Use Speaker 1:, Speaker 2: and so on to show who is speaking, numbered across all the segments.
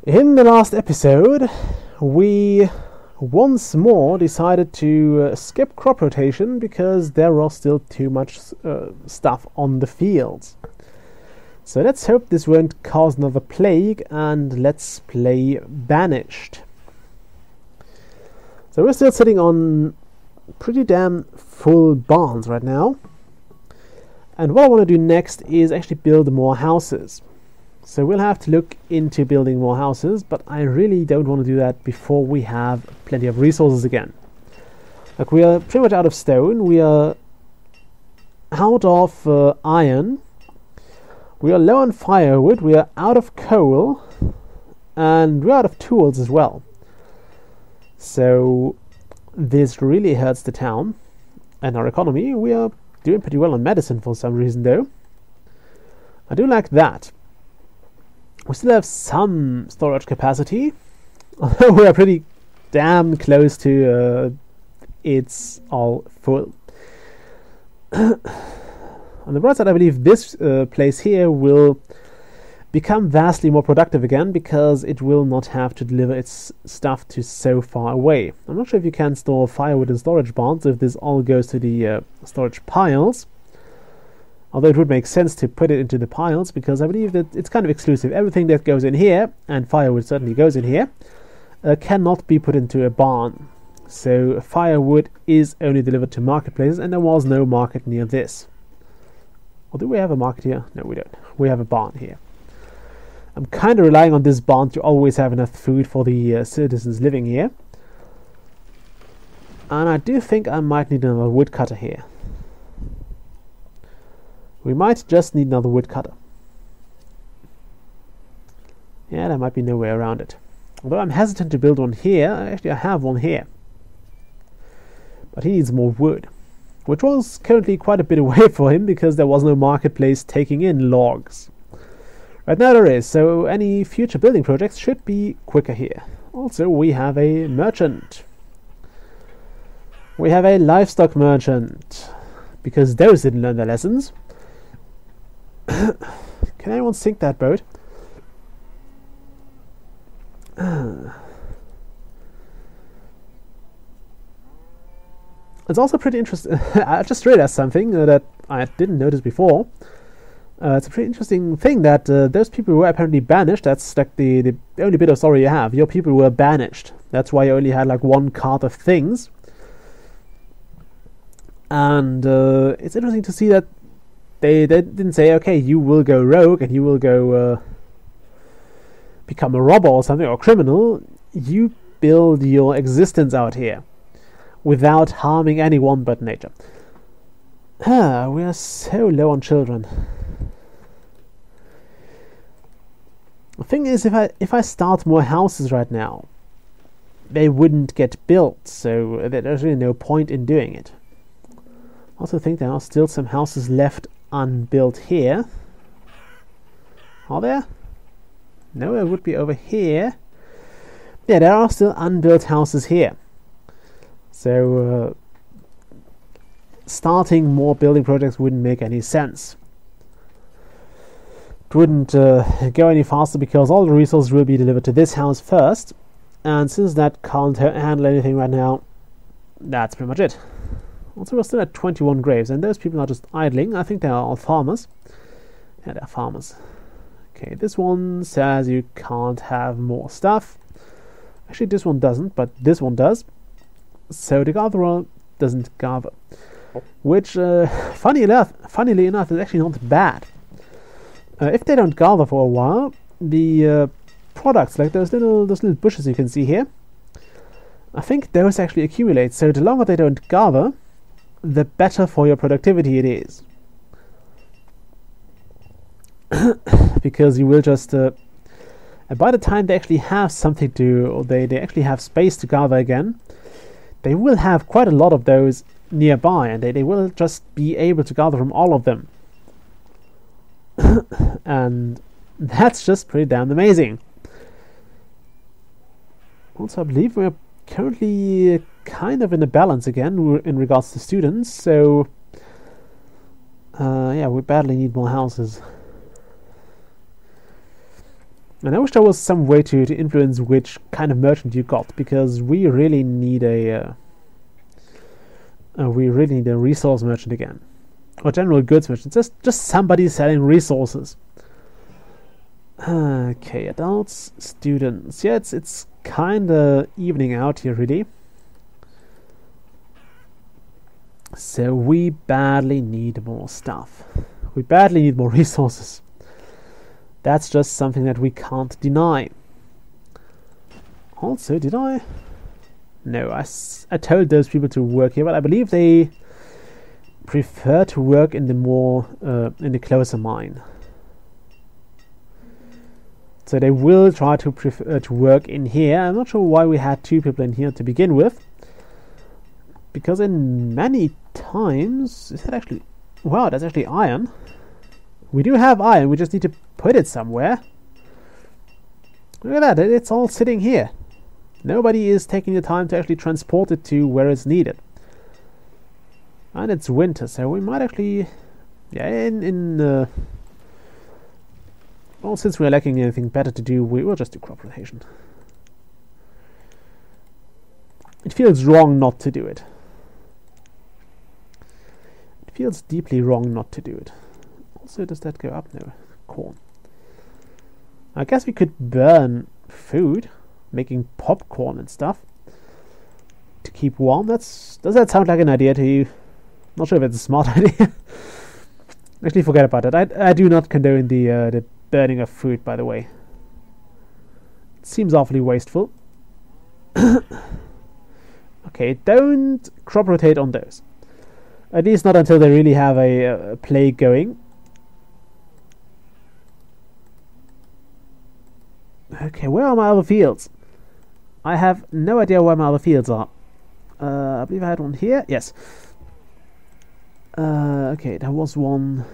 Speaker 1: In the last episode, we once more decided to skip crop rotation because there was still too much stuff on the fields. So let's hope this won't cause another plague, and let's play Banished. So we're still sitting on pretty damn full barns right now. And what I want to do next is actually build more houses. So we'll have to look into building more houses, but I really don't want to do that before we have plenty of resources again. Like, we are pretty much out of stone, we are out of iron, we are low on firewood, we are out of coal, and we're out of tools as well. So this really hurts the town and our economy. We are doing pretty well on medicine for some reason though. I do like that. We still have some storage capacity, although we are pretty damn close to it's all full. On the bright side, I believe this place here will become vastly more productive again because it will not have to deliver its stuff to so far away. I'm not sure if you can store firewood in storage barns if this all goes to the storage piles. Although it would make sense to put it into the piles because I believe that it's kind of exclusive. Everything that goes in here, and firewood certainly goes in here, cannot be put into a barn. So firewood is only delivered to marketplaces, and there was no market near this. Or do we have a market here? No, we don't. We have a barn here. I'm kind of relying on this barn to always have enough food for the citizens living here. And I do think I might need another woodcutter here. We might just need another woodcutter. Yeah, there might be no way around it. Although I'm hesitant to build one here. Actually, I have one here. But he needs more wood, which was currently quite a bit away for him because there was no marketplace taking in logs. Right now there is, so any future building projects should be quicker here. Also, we have a merchant. We have a livestock merchant, because those didn't learn their lessons. Can anyone sink that boat? It's also pretty interesting. I just realized something that I didn't notice before. It's a pretty interesting thing that those people who were apparently banished, that's like the only bit of story you have. Your people were banished. That's why you only had like one cart of things. And it's interesting to see that they didn't say, okay, you will go rogue and you will go become a robber or something, or a criminal. You build your existence out here without harming anyone but nature. We are so low on children. The thing is, if I start more houses right now, they wouldn't get built, so there's really no point in doing it. I also think there are still some houses left unbuilt here. Are there? No, it would be over here. Yeah, there are still unbuilt houses here. So starting more building projects wouldn't make any sense. It wouldn't go any faster because all the resources will be delivered to this house first, and since that can't handle anything right now, that's pretty much it. Also, we're still at 21 graves, and those people are just idling. I think they are all farmers. Yeah, they're farmers. Okay, this one says you can't have more stuff. Actually, this one doesn't, but this one does. So the gatherer doesn't gather, which, funnily enough, is actually not bad. If they don't gather for a while, the products, like those little bushes you can see here, I think those actually accumulate. So the longer they don't gather, the better for your productivity it is. Because you will just by the time they actually have something to, or they actually have space to gather again, they will have quite a lot of those nearby, and they will just be able to gather from all of them. And that's just pretty damn amazing. Also, I believe we're currently kind of in a balance again in regards to students, so yeah, we badly need more houses. And I wish there was some way to influence which kind of merchant you got, because we really need a resource merchant again, or general goods merchant. Just somebody selling resources. Okay, adults, students. Yeah, it's kind of evening out here, really. So we badly need more stuff. We badly need more resources. That's just something that we can't deny. Also, did I? No, I told those people to work here, but I believe they prefer to work in the closer mine. So they will try to prefer to work in here. I'm not sure why we had 2 people in here to begin with, because in many times, is that actually? Wow, that's actually iron. We do have iron. We just need to put it somewhere. Look at that, it's all sitting here. Nobody is taking the time to actually transport it to where it's needed. And it's winter, so we might actually... Yeah, well, since we're lacking anything better to do, we will just do crop rotation. It feels wrong not to do it. It feels deeply wrong not to do it. Also, does that go up? No. Corn. I guess we could burn food, making popcorn and stuff to keep warm. Does that sound like an idea to you? Not sure if it's a smart idea. Actually, forget about it. I do not condone the burning of food, by the way. It seems awfully wasteful. Okay, don't crop rotate on those. At least not until they really have a plague going. Okay, where are my other fields? I have no idea where my other fields are. I believe I had one here. Yes. Okay, there was one.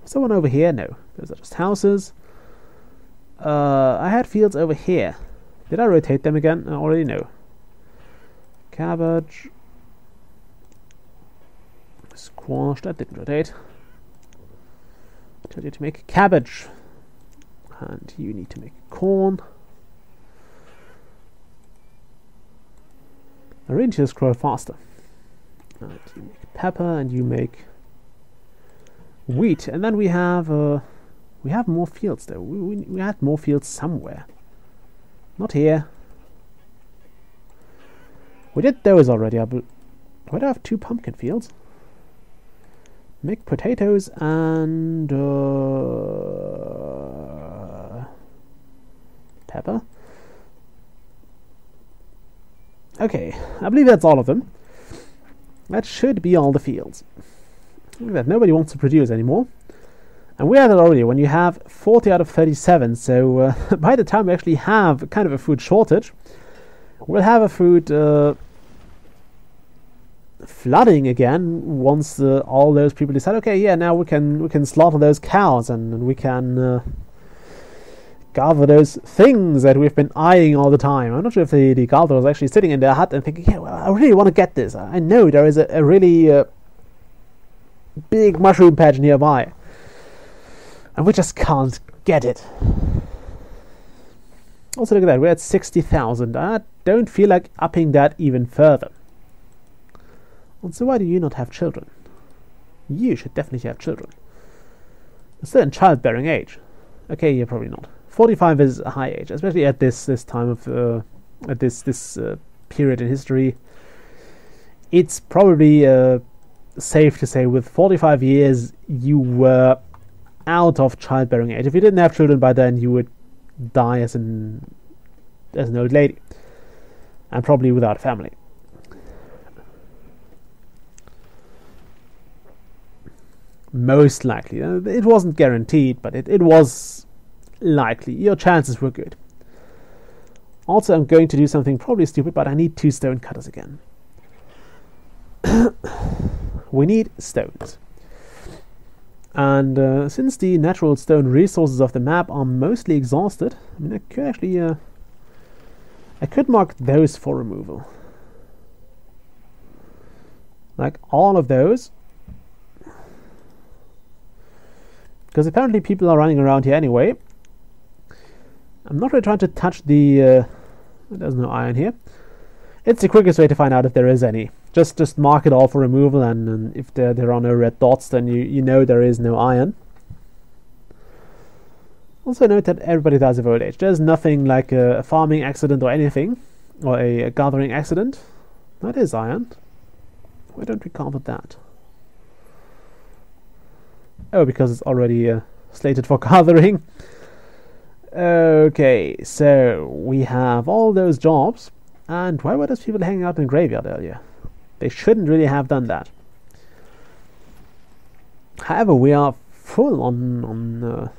Speaker 1: Was there one over here? No. Those are just houses. I had fields over here. Did I rotate them again? I already know. Cabbage. Squash. That didn't rotate. I told you to make cabbage. And you need to make corn. I really need to scroll faster. And you make pepper, and you make wheat, and then we have more fields though. We had more fields somewhere. Not here. We did those already. Why do I have 2 pumpkin fields? Make potatoes and pepper. Okay, I believe that's all of them. That should be all the fields. Look at that, nobody wants to produce anymore. And we had it already when you have 40 out of 37, so by the time we actually have kind of a food shortage, we'll have a food flooding again once all those people decide, okay, yeah, now we can slaughter those cows and we can gather those things that we've been eyeing all the time. I'm not sure if the gather was actually sitting in their hut and thinking, yeah, well, I really want to get this. I know there is a really big mushroom patch nearby, and we just can't get it. Also, look at that, we're at 60,000. I don't feel like upping that even further. And so why do you not have children? You should definitely have children. You're still in childbearing age. Okay, you're probably not. 45 is a high age, especially at this time of at this period in history. It's probably safe to say with 45 years you were out of childbearing age. If you didn't have children by then, you would die as an old lady, and probably without a family. Most likely. It wasn't guaranteed, but it was likely. Your chances were good. Also, I'm going to do something probably stupid, but I need 2 stone cutters again. We need stones. And since the natural stone resources of the map are mostly exhausted, I mean, I could actually... I could mark those for removal. Like all of those. Because apparently people are running around here anyway. I'm not really trying to touch the... there's no iron here. It's the quickest way to find out if there is any. Just mark it all for removal, and if there are no red dots, then you know there is no iron. Also note that everybody dies of old age. There's nothing like a farming accident or anything, or a gathering accident. That is iron. Why don't we carve that? Oh, because it's already slated for gathering. Okay, so we have all those jobs. And why were those people hanging out in the graveyard earlier? They shouldn't really have done that. However, we are full on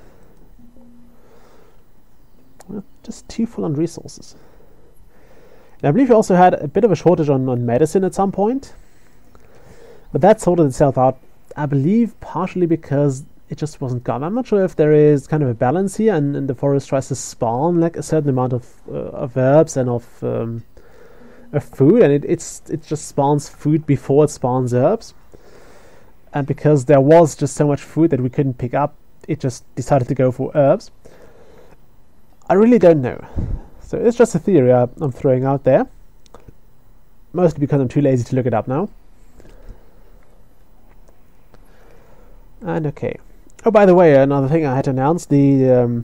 Speaker 1: just too full on resources. And I believe we also had a bit of a shortage on medicine at some point. But that sorted itself out, I believe, partially because it just wasn't gone. I'm not sure if there is kind of a balance here, and the forest tries to spawn like a certain amount of herbs and of food, and it just spawns food before it spawns herbs. And because there was just so much food that we couldn't pick up, it just decided to go for herbs. I really don't know. So it's just a theory I'm throwing out there. Mostly because I'm too lazy to look it up now. And okay. Oh, by the way, another thing I had to announce, the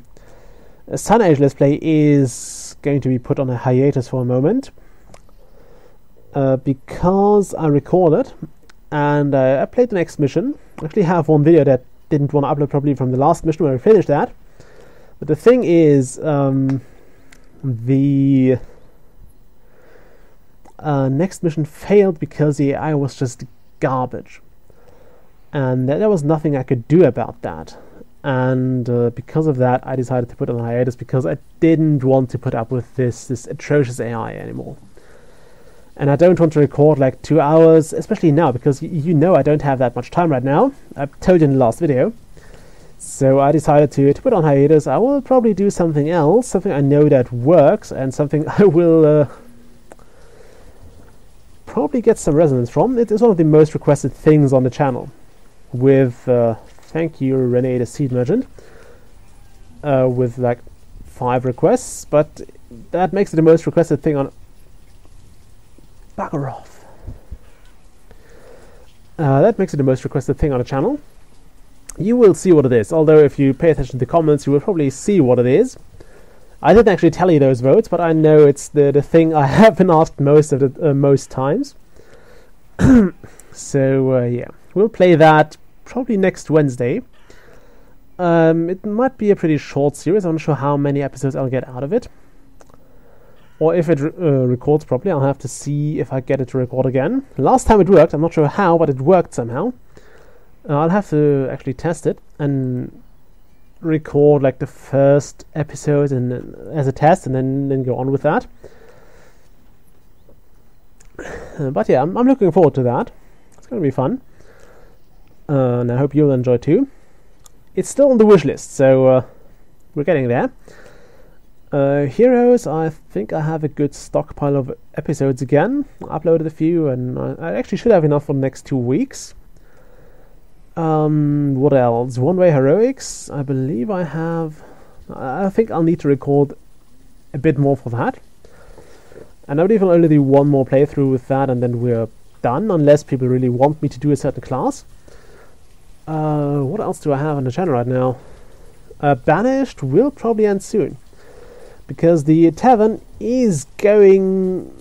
Speaker 1: Sun Age Let's Play is going to be put on a hiatus for a moment. Because I recorded and I played the next mission. I actually have one video that didn't want to upload properly from the last mission where I finished that. But the thing is, the next mission failed because the AI was just garbage. And there was nothing I could do about that. And because of that, I decided to put it on hiatus because I didn't want to put up with this atrocious AI anymore. And I don't want to record like 2 hours, especially now, because you know I don't have that much time right now. I told you in the last video. So I decided to put on hiatus. I will probably do something else, something I know that works, and something I will probably get some resonance from. It is one of the most requested things on the channel. With, thank you Renee the Seed Merchant, with like 5 requests, but that makes it the most requested thing on... Bugger off. That makes it the most requested thing on the channel. You will see what it is, although if you pay attention to the comments you will probably see what it is. I didn't actually tell you those votes, but I know it's the thing I have been asked most times. So yeah, we'll play that probably next Wednesday. It might be a pretty short series. I'm not sure how many episodes I'll get out of it. Or if it records properly, I'll have to see if I get it to record again. Last time it worked, I'm not sure how, but it worked somehow. I'll have to actually test it and record like the first episode and as a test, and then go on with that. But yeah, I'm looking forward to that. It's going to be fun. And I hope you'll enjoy too. It's still on the wish list, so we're getting there. Heroes, I think I have a good stockpile of episodes again. I uploaded a few, and I actually should have enough for the next 2 weeks. What else? One Way Heroics, I believe I have... I think I'll need to record a bit more for that. And I believe I'll only do one more playthrough with that, and then we're done, unless people really want me to do a certain class. What else do I have on the channel right now? Banished will probably end soon, because the tavern is going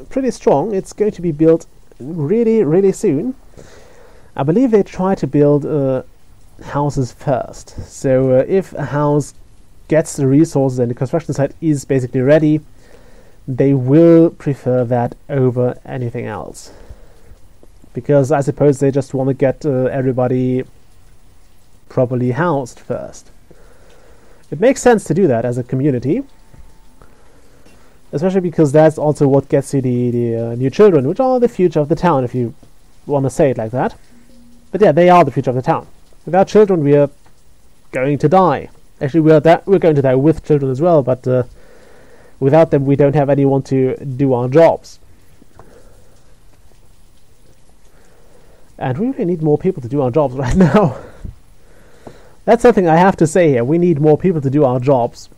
Speaker 1: pretty strong. It's going to be built really, really soon. I believe they try to build houses first. So if a house gets the resources and the construction site is basically ready, they will prefer that over anything else. Because I suppose they just want to get everybody properly housed first. It makes sense to do that as a community. Especially because that's also what gets you the new children, which are the future of the town, if you want to say it like that. But yeah, they are the future of the town. Without children, we are going to die. Actually, we're going to die with children as well, but without them, we don't have anyone to do our jobs. And we really need more people to do our jobs right now. That's something I have to say here. We need more people to do our jobs.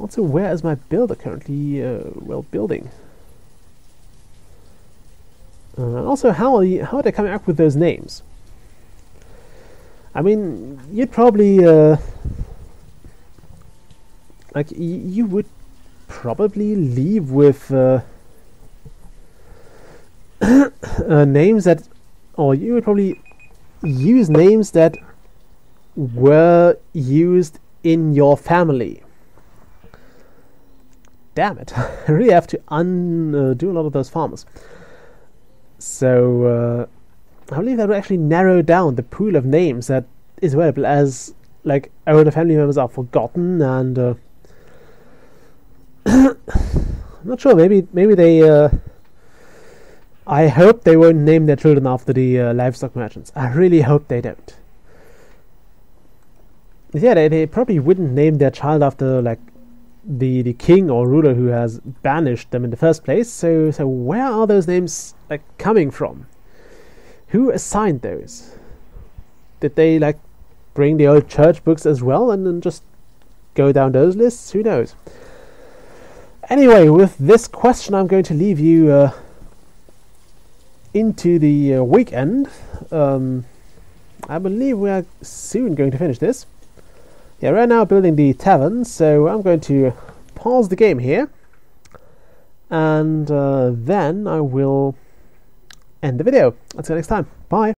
Speaker 1: Also, where is my builder currently building? Also, how are they coming up with those names? I mean, you'd probably you would probably leave with names that, or you would probably use names that were used in your family. Damn it, I really have to undo a lot of those farmers. So I believe that will actually narrow down the pool of names that is available, as like older family members are forgotten, and I'm not sure, maybe they I hope they won't name their children after the livestock merchants. I really hope they don't. Yeah, they probably wouldn't name their child after like the king or ruler who has banished them in the first place. So where are those names like coming from? Who assigned those? Did they like bring the old church books as well and then just go down those lists? Who knows? Anyway, with this question, I'm going to leave you into the weekend. I believe we are soon going to finish this. Yeah, right now building the tavern, so I'm going to pause the game here, and then I will end the video. I'll see you next time. Bye.